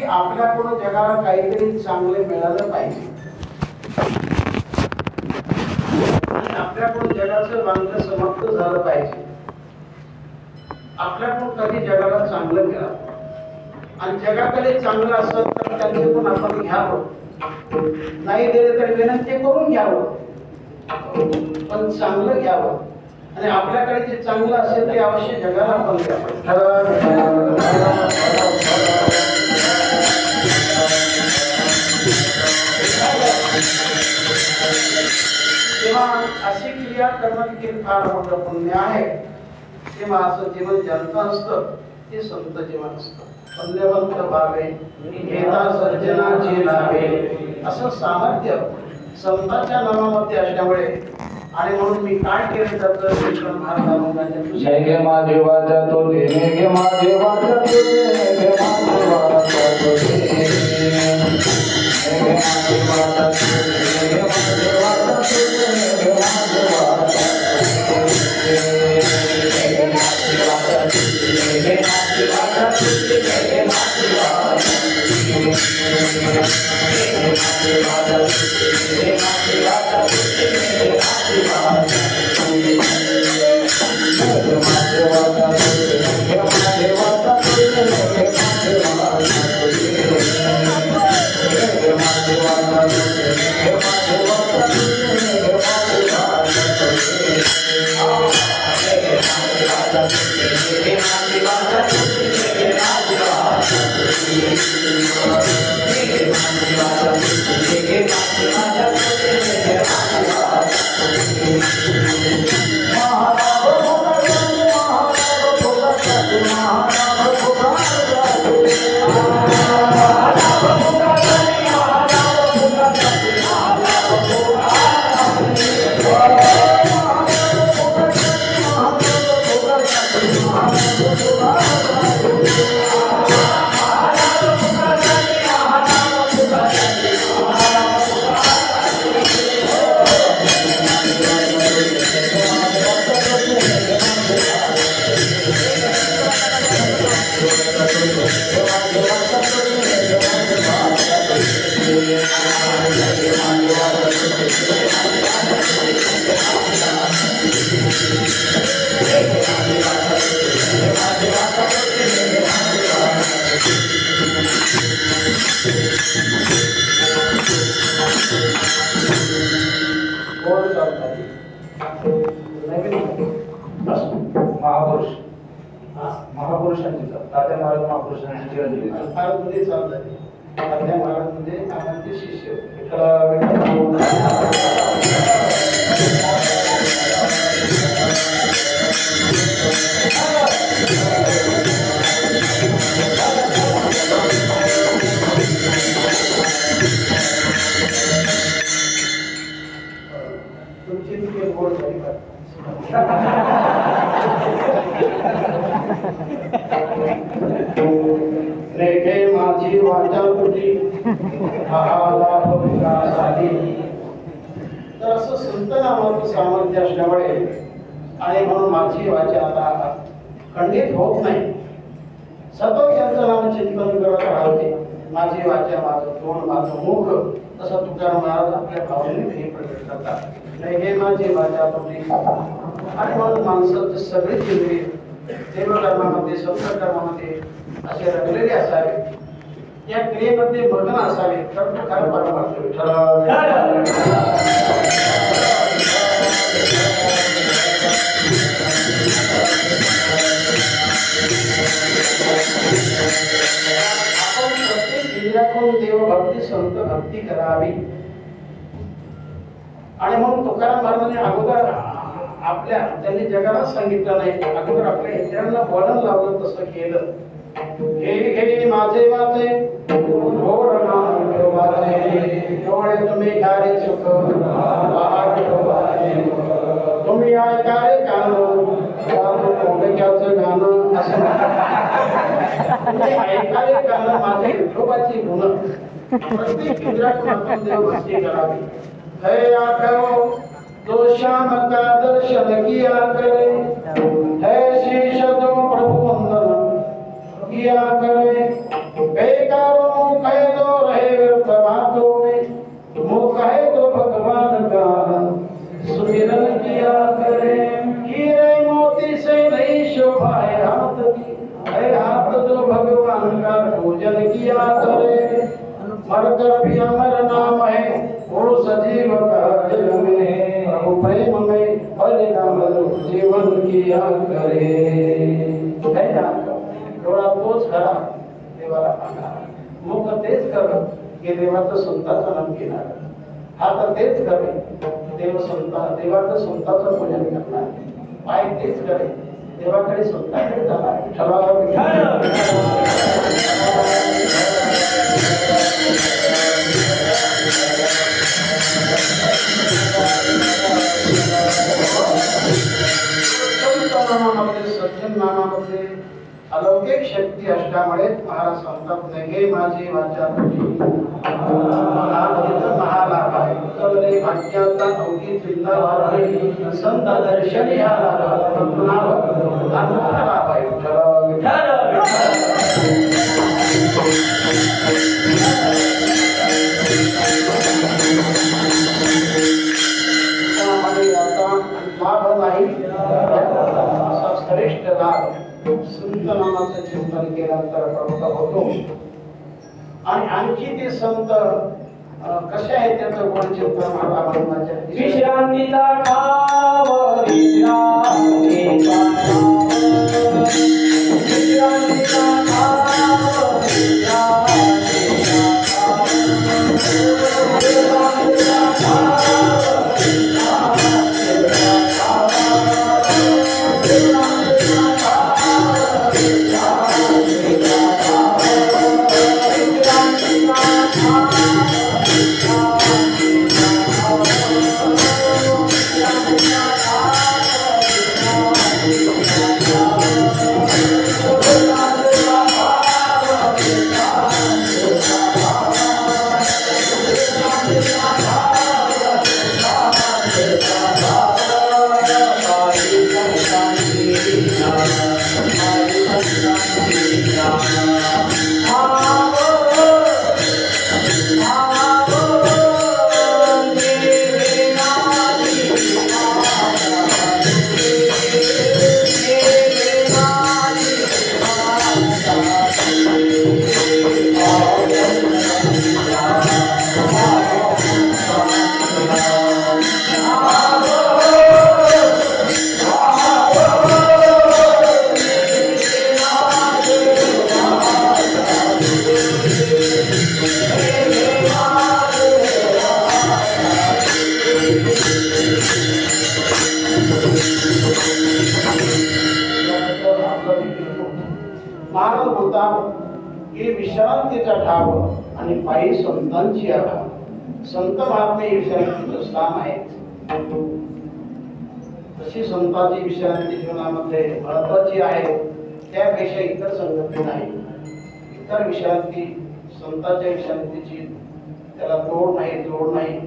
आपल्याकडून जगाला काहीतरी चांगले मिळालं पाहिजे, आपल्याकडून जगाचं बांधलं समाप्त झालं पाहिजे, आपल्याकडून कधी जगाला चांगलं मिळालं आणि जगाकडे चांगलं असेल तर त्यांच्याकडून आपण घ्यावं, नाही दिले तर विनंती करून घ्यावं, पण चांगलं घ्यावं आणि आपल्याकडे जे चांगलं असेल ते अवश्य जगाला आपण द्यावं. तेव्हा अशी क्रिया करणं देखील फार मोठं पुण्य आहे. तेव्हा असं जीवन ज्यांचं असतं ते संत जीवन असतं. पुण्यवंत भावे घेता सज्जनाची लाभे, असं सामर्थ्य संतांच्या नावामध्ये असल्यामुळे आणि म्हणून मी काय केलं त्याचं शिक्षण महाराजांच्या जय गे महादेवाच्या तोले गे महादेवाच्या तोले गे महादेवाच्या तोले गे महादेवाच्या तोले गे महादेवाच्या तोले गे महादेवाच्या महापुरुष महापुरुषांची तात्या महाराज महापुरुषांची चिरंजीवी फारमध्ये चालतात. तात्या महाराज म्हणजे आमचे शिष्य तुमची तिथे गोड झाली का? लेखे माझी वाचा तुझी तर असं संत नामाचं सामर्थ्य असल्यामुळे आणि म्हणून माझी वाचा आता खंडित होत नाही. सतत यांचं नाम चिंतन करत राहते. माझी वाचा माझं तोंड माझं मुख तसं तुकाराम महाराज आपल्या भावनेने हे प्रकट करतात. लेखे माझी वाचा तुझी आणि म्हणून माणसाचे सगळे इंद्रिय देवकर्मामध्ये संतकर्मामध्ये असे रंगलेले असावे, या क्रियेमध्ये मग्न असावे तर तुकाराम परमार्थ विठ्ठल. आपण प्रत्येक इंद्रियाकडून देवभक्ती संत भक्ती करावी आणि म्हणून तुकाराम महाराजांनी अगोदर आपल्या त्यांनी जगाला सांगितलं नाही, अगोदर आपल्या इंद्रियांना वळण लावलं तसं केलं. घे घे माझे माझे घोर नाम वाचे, डोळे तुम्ही घ्यारे सुख पहाटे तुम्ही ऐकारे कान कोंडक्याचं गाणं असं ऐकारे कान माझे विठोबाची गुण. प्रत्येक इंद्रियाकडून आपण देवभक्ती करावी. हे आठवो तो श्याम का दर्शन किया करे, है शीश दो प्रभु वंदन किया करे, बेकारों जीवन किया करे काय ना डोळा तोच खरा देवाला पाहणार मुख तेच कर की देवाचं संताचं नाम घेणार हात तेच करे देवाचं संताचं पूजन करणार पाय तेच करे देवाकडे संताकडे जाणार सज्जन नामामध्ये अलौकिक शक्ती असल्यामुळे महाराज सांगतात नगे माझी वाचा महालाभ आहे उत्तरे भाग्याचा अवघी चिंता लाभ आहे संत दर्शन या लाभ आहे लाभ नाही असा श्रेष्ठ लाभ संत नामाचं चिंतन केल्यानंतर प्राप्त होतो आणि आणखी ते संत कसे आहेत त्याचं गुण चिंतन मला महत्वाचे आहे विश्रांतीचा ठाव विश्रांतीचा महाराज बोलतात की विश्रांतीचा ठाव आणि पायी संतांची आभा संत महात्मे विश्रांतीचं स्थान आहे जशी संतांची विश्रांती जीवनामध्ये महत्वाची आहे त्यापेक्षा इतर संगती नाही इतर विश्रांती संतांच्या विश्रांतीची त्याला तोड नाही जोड नाही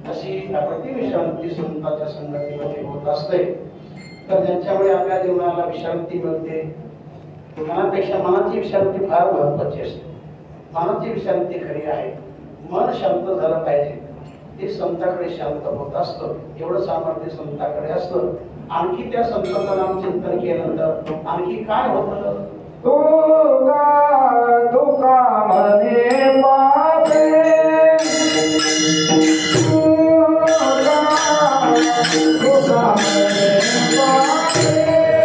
अशी प्रतिविश्रांती संतांच्या संगतीमध्ये होत असते तर त्यांच्यामुळे आपल्या जीवनाला विश्रांती मिळते मनापेक्षा मनाची विश्रांती फार महत्वाची असते मनाची विश्रांती खरी आहे मन शांत झालं पाहिजे ते संताकडे शांत होत असतं एवढं सामर्थ्य संताकडे असतं आणखी त्या संतांचं नाम चिंतन केल्यानंतर आणखी काय होतं तुका म्हणे पापे तुका म्हणे पापे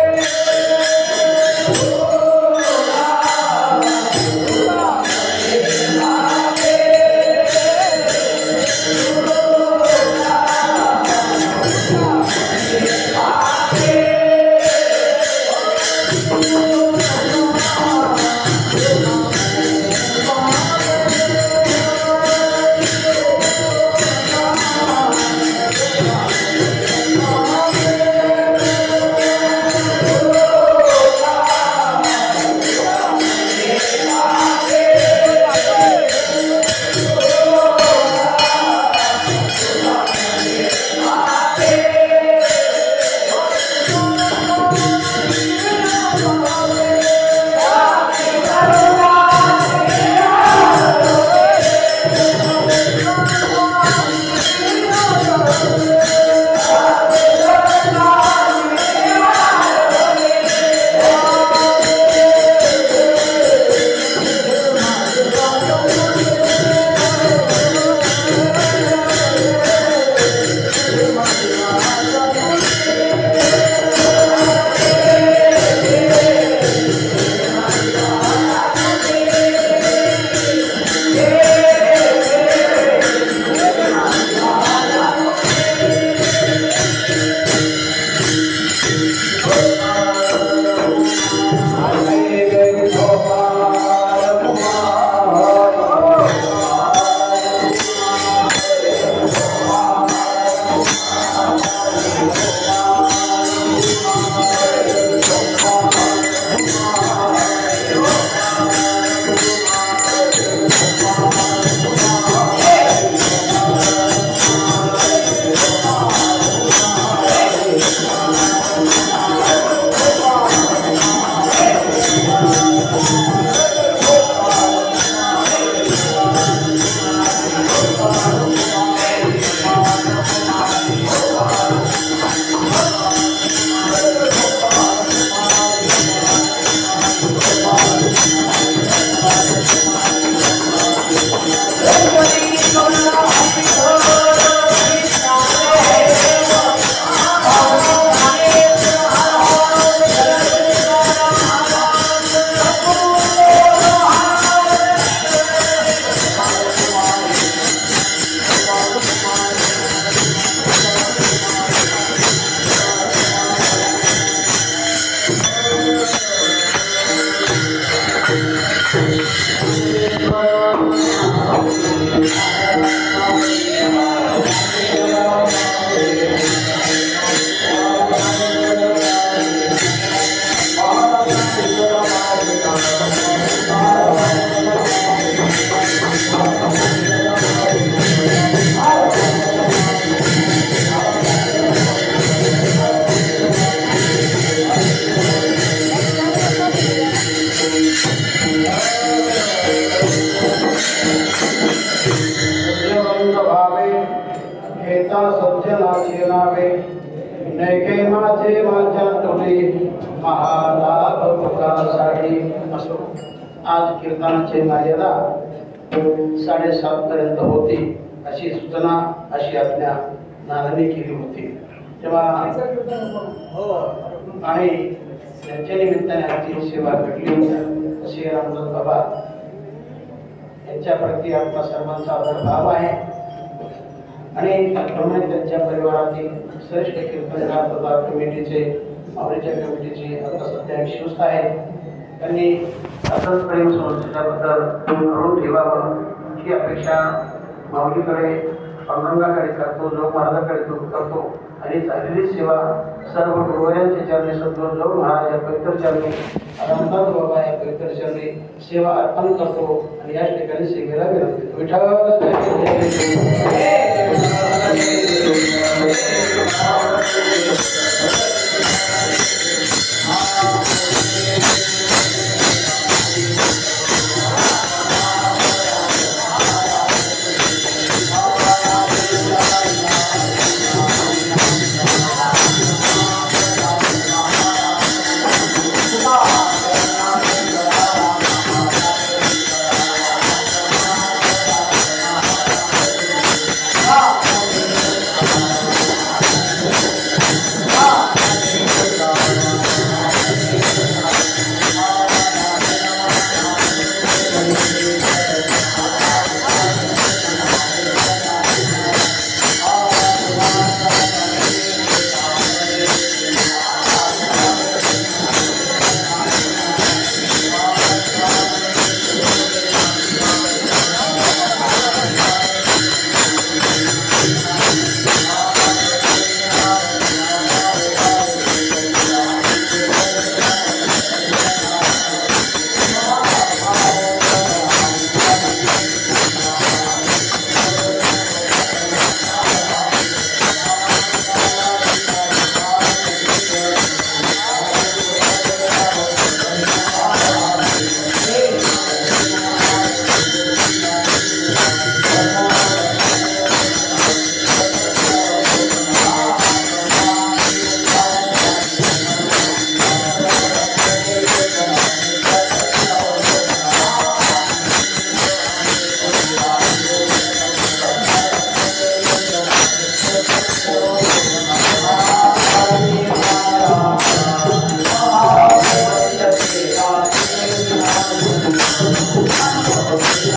नैके माझे माझ्या तोडे महालाभ मुखासाठी असो. आज कीर्तनाची मर्यादा 7:30 पर्यंत होती अशी सूचना अशी आज्ञा नानांनी केली होती. तेव्हा आणि त्यांच्या निमित्ताने आमची सेवा घडली असे रामदास बाबा यांच्याप्रती आपला सर्वांचा आदरभाव आहे. आणि त्याप्रमाणे त्यांच्या परिवारातील श्रेष्ठ कीर्तनकार तथा कमिटीचे माऊलीच्या कमिटीचे आता सध्या विश्वस्त आहेत. त्यांनी असंच प्रेम संस्थेच्याबद्दल करून ठेवावं ही अपेक्षा माऊलीकडे पांडुरंगाकडे करतो, जोग महाराजाकडे करतो. आणि झालेली सेवा सर्व गुरुवर्यांच्या चरणी सद्गुरू जोग महाराज या पवित्र चरणी रामदास बाबा या पवित्र चरणी सेवा अर्पण करतो. आणि याच ठिकाणी सेवेला विनंती करतो. विठ्ठल